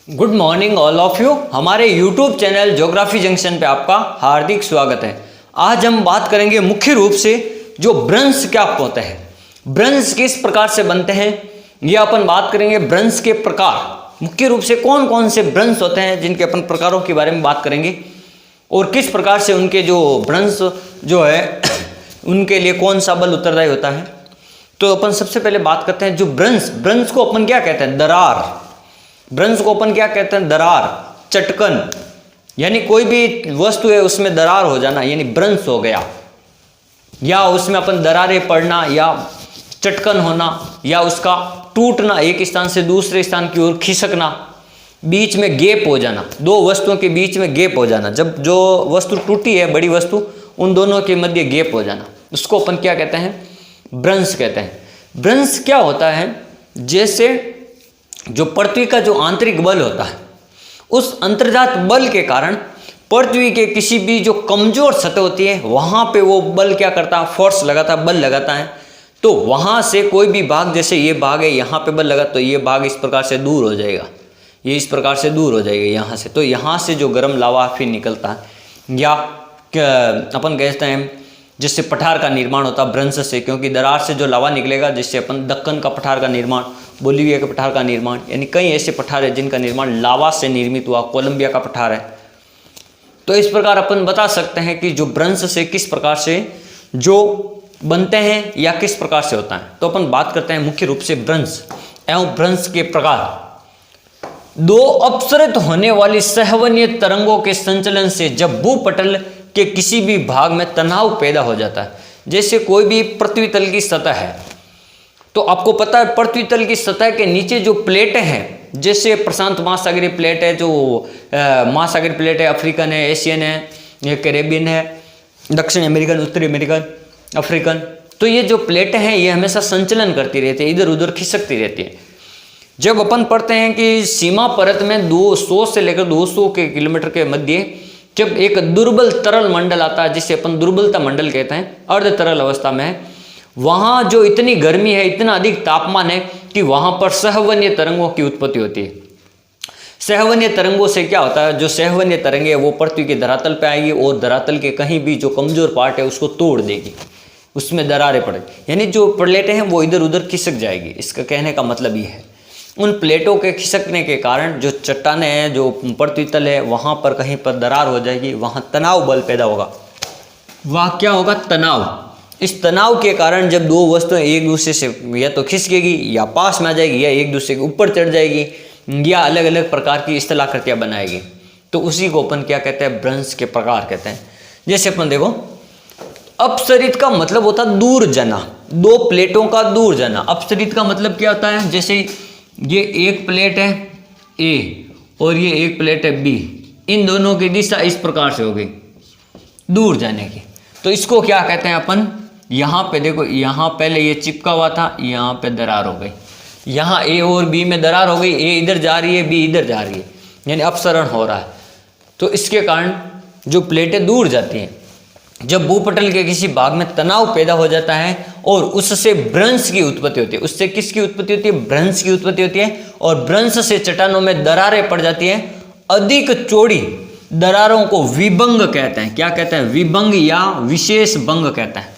Good morning all of you. हमारे YouTube channel geography junction पे आपका हार्दिक स्वागत है। आज हम बात करेंगे मुख्य रूप से जो ब्रंश क्या होते हैं, ब्रंश किस प्रकार से बनते हैं, ये अपन बात करेंगे। ब्रंश के प्रकार मुख्य रूप से कौन कौन से ब्रंश होते हैं जिनके अपन प्रकारों के बारे में बात करेंगे और किस प्रकार से उनके जो ब्रंश जो है उनके लिए कौन सा बल उत्तरदायी होता है। तो अपन सबसे पहले बात करते हैं जो ब्रंश को अपन क्या कहते हैं, दरार। ब्रंश को अपन क्या कहते हैं, दरार, चटकन, यानी कोई भी वस्तु है उसमें दरार हो जाना यानी ब्रंश हो गया, या उसमें अपन दरारें पड़ना या चटकन होना या उसका टूटना, एक स्थान से दूसरे स्थान की ओर खिसकना, बीच में गैप हो जाना, दो वस्तुओं के बीच में गैप हो जाना। जब जो वस्तु टूटी है, बड़ी वस्तु, उन दोनों के मध्य गैप हो जाना, उसको अपन क्या कहते हैं, ब्रंश कहते हैं। ब्रंश क्या होता है, जैसे जो पृथ्वी का जो आंतरिक बल होता है, उस अंतर्जात बल के कारण पृथ्वी के किसी भी जो कमजोर सतह होती है वहां पे वो बल क्या करता है, फोर्स लगाता है, बल लगाता है। तो वहां से कोई भी भाग, जैसे ये भाग है, यहाँ पे बल लगा तो ये भाग इस प्रकार से दूर हो जाएगा, ये इस प्रकार से दूर हो जाएगा यहाँ से। तो यहाँ से जो गर्म लावा फिर निकलता है, या अपन कहते हैं जिससे पठार का निर्माण होता है ब्रंश से, क्योंकि दरार से जो लावा निकलेगा जिससे अपन दक्कन का पठार का निर्माण, बोलिविया के पठार का निर्माण, यानी कई ऐसे पठार है जिनका निर्माण लावा से निर्मित हुआ, कोलंबिया का पठार है। तो इस प्रकार अपन बता सकते हैं कि जो ब्रंश से किस प्रकार से जो बनते हैं या किस प्रकार से होता है। तो अपन बात करते हैं मुख्य रूप से ब्रंश एवं ब्रंश के प्रकार। दो अपसरित होने वाली सहवनीय तरंगों के संचलन से जब भूपटल के किसी भी भाग में तनाव पैदा हो जाता है, जैसे कोई भी पृथ्वी तल की सतह है, तो आपको पता है पृथ्वी तल की सतह के नीचे जो प्लेटें हैं, जैसे प्रशांत महासागरीय प्लेट है, जो महासागरीय प्लेट है, अफ्रीकन है, एशियन है, कैरेबियन है, दक्षिण अमेरिकन, उत्तरी अमेरिकन, अफ्रीकन। तो ये जो प्लेटें हैं ये हमेशा संचलन करती रहती है, इधर उधर खिसकती रहती है। जब अपन पढ़ते हैं कि सीमा परत में 200 से लेकर 200 के किलोमीटर के मध्य जब एक दुर्बल तरल मंडल आता है, जिसे अपन दुर्बलता मंडल कहते हैं, अर्ध तरल अवस्था में है, वहां जो इतनी गर्मी है, इतना अधिक तापमान है कि वहां पर सहवनीय तरंगों की उत्पत्ति होती है। सहवनीय तरंगों से क्या होता है, जो सहवनीय तरंगे वो पृथ्वी के धरातल पे आएगी और धरातल के कहीं भी जो कमजोर पार्ट है उसको तोड़ देगी, उसमें दरारें पड़ेगी, यानी जो प्लेटें हैं वो इधर उधर खिसक जाएगी। इसका कहने का मतलब ये है, उन प्लेटों के खिसकने के कारण जो चट्टानें हैं, जो पृथ्वी तल है, वहां पर कहीं पर दरार हो जाएगी, वहां तनाव बल पैदा होगा। वह क्या होगा, तनाव। इस तनाव के कारण जब दो वस्तुएं एक दूसरे से या तो खिसकेगी या पास में आ जाएगी, या एक दूसरे के ऊपर चढ़ जाएगी, या अलग अलग प्रकार की स्थलाकृतियां बनाएगी, तो उसी को अपन क्या कहते हैं, ब्रंश के प्रकार कहते हैं। जैसे अपन देखो, अपसरित का मतलब होता है दूर जाना, दो प्लेटों का दूर जाना। अपसरित का मतलब क्या होता है, जैसे ये एक प्लेट है ए और ये एक प्लेट है बी, इन दोनों की दिशा इस प्रकार से हो गई दूर जाने की, तो इसको क्या कहते हैं अपन, यहाँ पे देखो, यहाँ पहले ये चिपका हुआ था, यहाँ पे दरार हो गई, यहाँ ए और बी में दरार हो गई, ए इधर जा रही है, बी इधर जा रही है, यानी अपसरण हो रहा है। तो इसके कारण जो प्लेटें दूर जाती हैं, जब भूपटल के किसी भाग में तनाव पैदा हो जाता है और उससे ब्रंश की उत्पत्ति होती है। उससे किसकी उत्पत्ति होती है, ब्रंश की उत्पत्ति होती है। और ब्रंश से चट्टानों में दरारें पड़ जाती हैं, अधिक चौड़ी दरारों को विभंग कहते हैं। क्या कहते हैं, विभंग या विशेष भंग कहते हैं।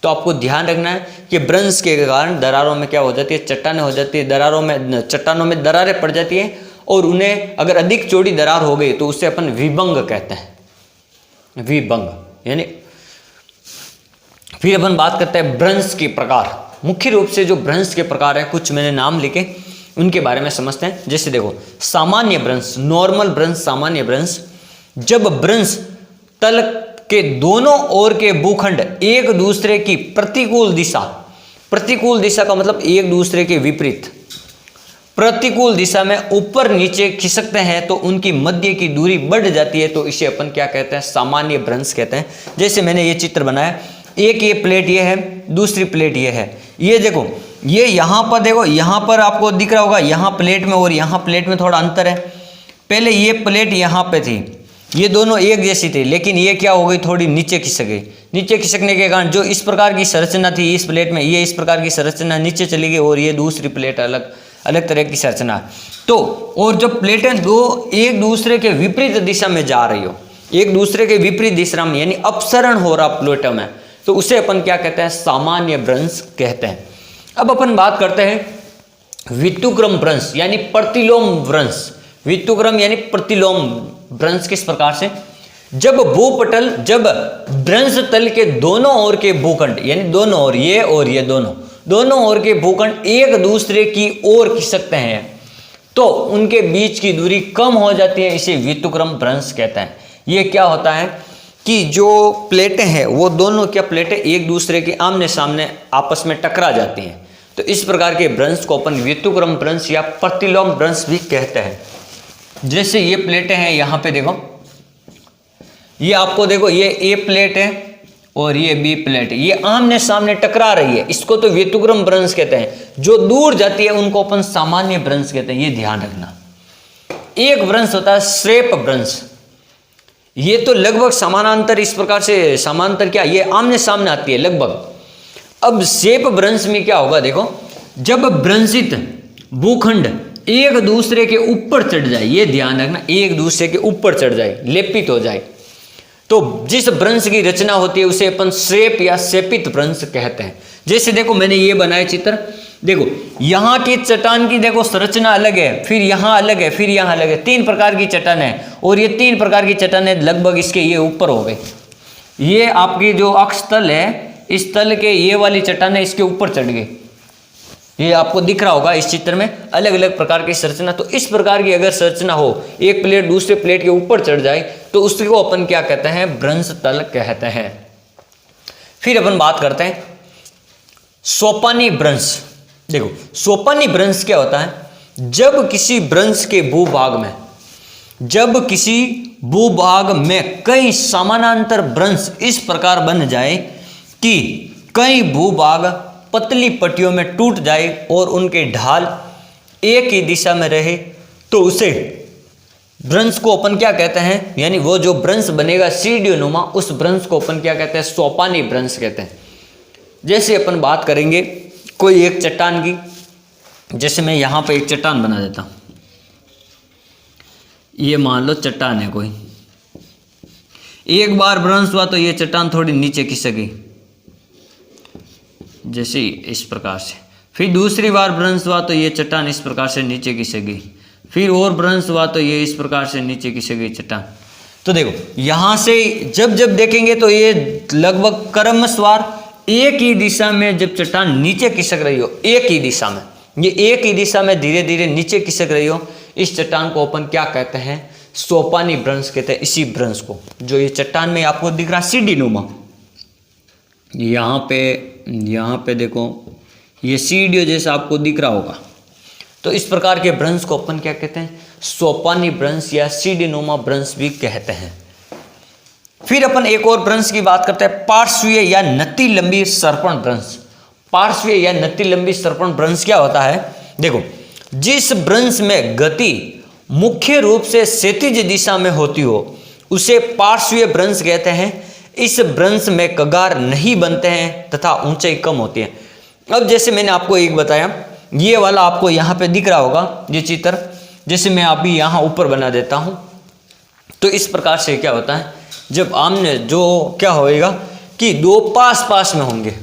तो आपको ध्यान रखना है कि ब्रंश के कारण दरारों में क्या हो जाती है, चट्टानें हो जाती है, चट्टानों में दरारें पड़ जाती हैं, और उन्हें अगर अधिक चौड़ी दरार हो गई तो उससे अपन विभंग कहते हैं, विभंग। यानी फिर अपन बात करते हैं ब्रंश के प्रकार। मुख्य रूप से जो ब्रंश के प्रकार है, कुछ मैंने नाम लिखे, उनके बारे में समझते हैं। जैसे देखो, सामान्य ब्रंश, नॉर्मल ब्रंश, सामान्य ब्रंश। जब ब्रंश तल के दोनों ओर के भूखंड एक दूसरे की प्रतिकूल दिशा, प्रतिकूल दिशा का मतलब एक दूसरे के विपरीत, प्रतिकूल दिशा में ऊपर नीचे खिसकते हैं तो उनकी मध्य की दूरी बढ़ जाती है, तो इसे अपन क्या कहते हैं, सामान्य ब्रंश कहते हैं। जैसे मैंने ये चित्र बनाया, एक ये प्लेट ये है, दूसरी प्लेट ये है, ये देखो, ये यहाँ पर देखो, यहाँ पर आपको दिख रहा होगा, यहाँ प्लेट में और यहाँ प्लेट में थोड़ा अंतर है। पहले ये प्लेट यहाँ पे थी, ये दोनों एक जैसी थी, लेकिन ये क्या हो गई, थोड़ी नीचे खिसक गई। नीचे खिसकने के कारण जो इस प्रकार की संरचना थी इस प्लेट में, ये इस प्रकार की संरचना नीचे चली गई और ये दूसरी प्लेट अलग अलग तरह की संरचना है। तो और जब प्लेटें दो एक दूसरे के विपरीत दिशा में जा रही हो, एक दूसरे के विपरीत दिशा में यानी अपसरण हो रहा प्लेटों में, तो उसे अपन क्या कहते हैं, सामान्य भ्रंश कहते हैं। अब अपन बात करते हैं वित्तुक्रम भ्रंश यानी प्रतिलोम भ्रंश। वित्तुक्रम यानी प्रतिलोम भ्रंश किस प्रकार से, जब भूपटल, जब भ्रंश तल के दोनों ओर के भूखंड यानी दोनों ओर, ये और ये दोनों ओर के भूखंड एक दूसरे की ओर खिसकते हैं तो उनके बीच की दूरी कम हो जाती है, इसे वित्तुक्रम भ्रंश कहते हैं। ये क्या होता है कि जो प्लेटें हैं वो दोनों क्या प्लेटें एक दूसरे के आमने सामने आपस में टकरा जाती हैं, तो इस प्रकार के भ्रंश को अपन वित्तुक्रम भ्रंश या प्रतिलोम भ्रंश भी कहते हैं। जैसे ये प्लेटें हैं, यहाँ पे देखो, ये आपको देखो, ये ए प्लेट है और ये बी प्लेट है, ये आमने सामने टकरा रही है, इसको तो वित्तुक्रम भ्रंश कहते हैं। जो दूर जाती है उनको अपन सामान्य भ्रंश कहते हैं, ये ध्यान रखना। एक भ्रंश होता है श्वेप भ्रंश, ये तो लगभग समानांतर, इस प्रकार से समानांतर क्या, ये आमने सामने आती है लगभग। अब श्वेप भ्रंश में क्या होगा, देखो, जब भ्रंशित भूखंड एक दूसरे के ऊपर चढ़ जाए, ये ध्यान रखना, एक दूसरे के ऊपर चढ़ जाए, लेपित हो जाए, तो जिस भ्रंश की रचना होती है उसे अपन श्वेप या शेपित भ्रंश कहते हैं। जैसे देखो मैंने ये बनाया चित्र, देखो यहाँ की चट्टान की देखो संरचना अलग है, फिर यहाँ अलग है, फिर यहाँ अलग है, 3 प्रकार की चट्टान है, और ये 3 प्रकार की चट्टानें लगभग इसके ये ऊपर हो गई। ये आपकी जो अक्ष तल है, इस तल के ये वाली चट्टानें इसके ऊपर चढ़ गई, ये आपको दिख रहा होगा इस चित्र में, अलग अलग प्रकार की संरचना। तो इस प्रकार की अगर संरचना हो, एक प्लेट दूसरे प्लेट के ऊपर चढ़ जाए, तो उसको अपन क्या कहते हैं, भ्रंश तल कहते हैं। फिर अपन बात करते हैं सोपानी भ्रंश। देखो सोपानी भ्रंश क्या होता है, जब किसी भ्रंश के भूभाग में, जब किसी भूभाग में कई समानांतर भ्रंश इस प्रकार बन जाए कि कई भूभाग पतली पट्टियों में टूट जाए और उनके ढाल एक ही दिशा में रहे, तो उसे भ्रंश को अपन क्या कहते हैं, यानी वो जो भ्रंश बनेगा सीढ़ी नुमा, उस भ्रंश को अपन क्या कहते हैं, सोपानी भ्रंश कहते हैं। जैसे अपन बात करेंगे कोई एक चट्टान की, जैसे मैं यहाँ पे एक चट्टान बना देता हूँ, ये मान लो चट्टान है कोई, एक बार भ्रंश हुआ तो ये चट्टान थोड़ी नीचे खिसक गई, जैसे इस प्रकार से, फिर दूसरी बार भ्रंश हुआ तो ये चट्टान इस प्रकार से नीचे खिसक गई, फिर और भ्रंश हुआ तो ये इस प्रकार से नीचे खिसक गई चट्टान। तो देखो यहाँ से जब जब देखेंगे तो ये लगभग क्रमशः एक ही दिशा में जब चट्टान नीचे खिसक रही हो, एक ही दिशा में, ये एक ही दिशा में धीरे धीरे नीचे खिसक रही हो, इस चट्टान को अपन क्या कहते हैं, सोपानी भ्रंश कहते हैं। इसी भ्रंश को, जो ये चट्टान में आपको दिख रहा सीढ़ी नुमा, यहाँ पे देखो ये सीढ़ियों जैसा आपको दिख रहा होगा, तो इस प्रकार के भ्रंश को अपन क्या कहते हैं, सोपानी भ्रंश या सीढ़ी नुमा भ्रंश भी कहते हैं। फिर अपन एक और भ्रंश की बात करते हैं, पार्श्वीय या नति लंबी सर्पण भ्रंश। पार्श्वीय या नति लंबी सर्पण भ्रंश क्या होता है, देखो जिस भ्रंश में गति मुख्य रूप से क्षैतिज दिशा में होती हो उसे पार्श्वीय भ्रंश कहते हैं। इस भ्रंश में कगार नहीं बनते हैं तथा ऊंचाई कम होती है। अब जैसे मैंने आपको एक बताया, ये वाला आपको यहाँ पे दिख रहा होगा ये चित्र, जैसे मैं अभी यहाँ ऊपर बना देता हूँ, तो इस प्रकार से क्या होता है, जब आमने जो क्या होएगा कि दो पास पास में होंगे,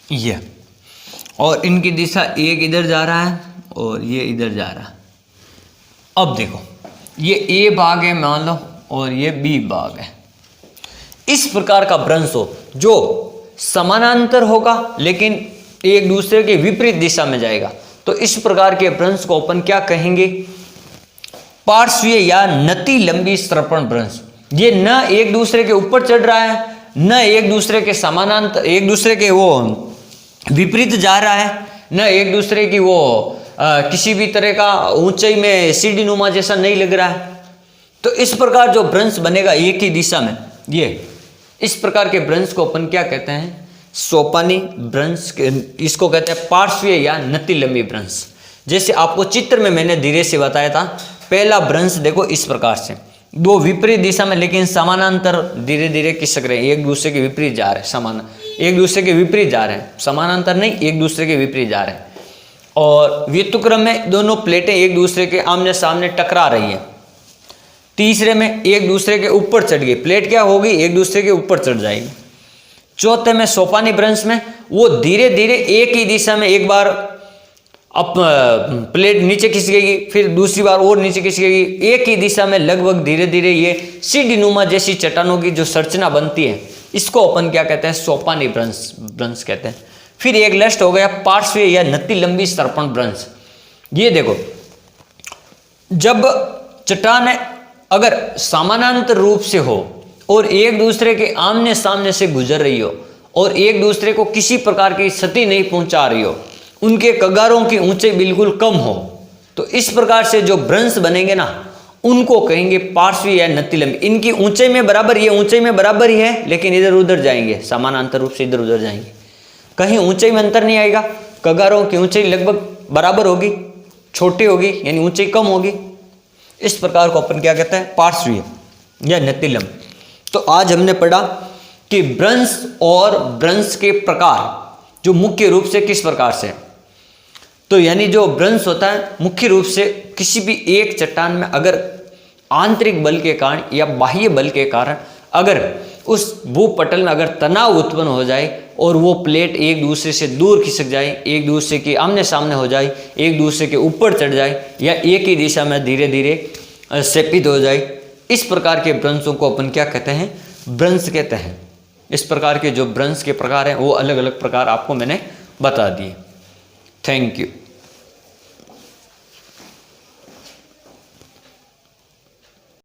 ये, और इनकी दिशा एक इधर जा रहा है और ये इधर जा रहा है। अब देखो ये ए भाग है मान लो और ये बी भाग है। इस प्रकार का भ्रंश हो जो समानांतर होगा लेकिन एक दूसरे के विपरीत दिशा में जाएगा, तो इस प्रकार के भ्रंश को अपन क्या कहेंगे, पार्श्वीय या नति लंबी सर्पण भ्रंश। ये न एक दूसरे के ऊपर चढ़ रहा है, न एक दूसरे के समानांतर, एक दूसरे के वो विपरीत जा रहा है, न एक दूसरे की वो किसी भी तरह का ऊंचाई में सीढ़ी नुमा जैसा नहीं लग रहा है। तो इस प्रकार जो भ्रंश बनेगा एक ही दिशा में, ये इस प्रकार के भ्रंश को अपन क्या कहते हैं, सोपानी भ्रंश। इसको कहते हैं पार्श्वीय या नति लंबी भ्रंश। जैसे आपको चित्र में मैंने धीरे से बताया था, पहला भ्रंश देखो इस प्रकार से, दो विपरीत दिशा में लेकिन समानांतर धीरे धीरे खिसक रहे हैं, एक दूसरे के विपरीत जा रहे हैं, एक दूसरे के विपरीत जा रहे हैं, समानांतर नहीं, एक दूसरे के विपरीत जा रहे हैं। और व्युत्क्रम में दोनों प्लेटें एक दूसरे के आमने सामने टकरा रही हैं। तीसरे में एक दूसरे के ऊपर चढ़ गई, प्लेट क्या होगी, एक दूसरे के ऊपर चढ़ जाएगी। चौथे में सोपानी भ्रंश में वो धीरे धीरे एक ही दिशा में एक बार अब प्लेट नीचे खिसकेगी, फिर दूसरी बार और नीचे खिसकेगी, एक ही दिशा में लगभग धीरे धीरे ये सीढ़ी नुमा जैसी चट्टानों की जो संरचना बनती है, इसको अपन क्या कहते हैं, सोपानी भ्रंश कहते हैं। फिर एक लास्ट हो गया पार्श्वीय या नति लंबी सर्पण भ्रंश। ये देखो, जब चट्टान अगर समानांतर रूप से हो और एक दूसरे के आमने सामने से गुजर रही हो और एक दूसरे को किसी प्रकार की क्षति नहीं पहुंचा रही हो, उनके कगारों की ऊंचाई बिल्कुल कम हो, तो इस प्रकार से जो भ्रंश बनेंगे ना, उनको कहेंगे पार्श्वीय या नति लंबी। इनकी ऊंचाई में बराबर, ये ऊंचाई में बराबर ही है लेकिन इधर उधर जाएंगे, समानांतर रूप से इधर उधर जाएंगे, कहीं ऊंचाई में अंतर नहीं आएगा। कगारों की ऊंचाई लगभग बराबर होगी, छोटी होगी यानी ऊंचाई कम होगी। इस प्रकार को अपन क्या कहते हैं, पार्श्वीय या नति लंबी। तो आज हमने पढ़ा कि भ्रंश और भ्रंश के प्रकार जो मुख्य रूप से किस प्रकार से, तो यानी जो भ्रंश होता है मुख्य रूप से किसी भी एक चट्टान में अगर आंतरिक बल के कारण या बाह्य बल के कारण अगर उस भूपटल में अगर तनाव उत्पन्न हो जाए और वो प्लेट एक दूसरे से दूर खिसक जाए, एक दूसरे के आमने सामने हो जाए, एक दूसरे के ऊपर चढ़ जाए या एक ही दिशा में धीरे धीरे सेपित हो जाए, इस प्रकार के भ्रंशों को अपन क्या कहते हैं, भ्रंश कहते हैं। इस प्रकार के जो भ्रंश के प्रकार हैं वो अलग अलग प्रकार आपको मैंने बता दिए। Thank you.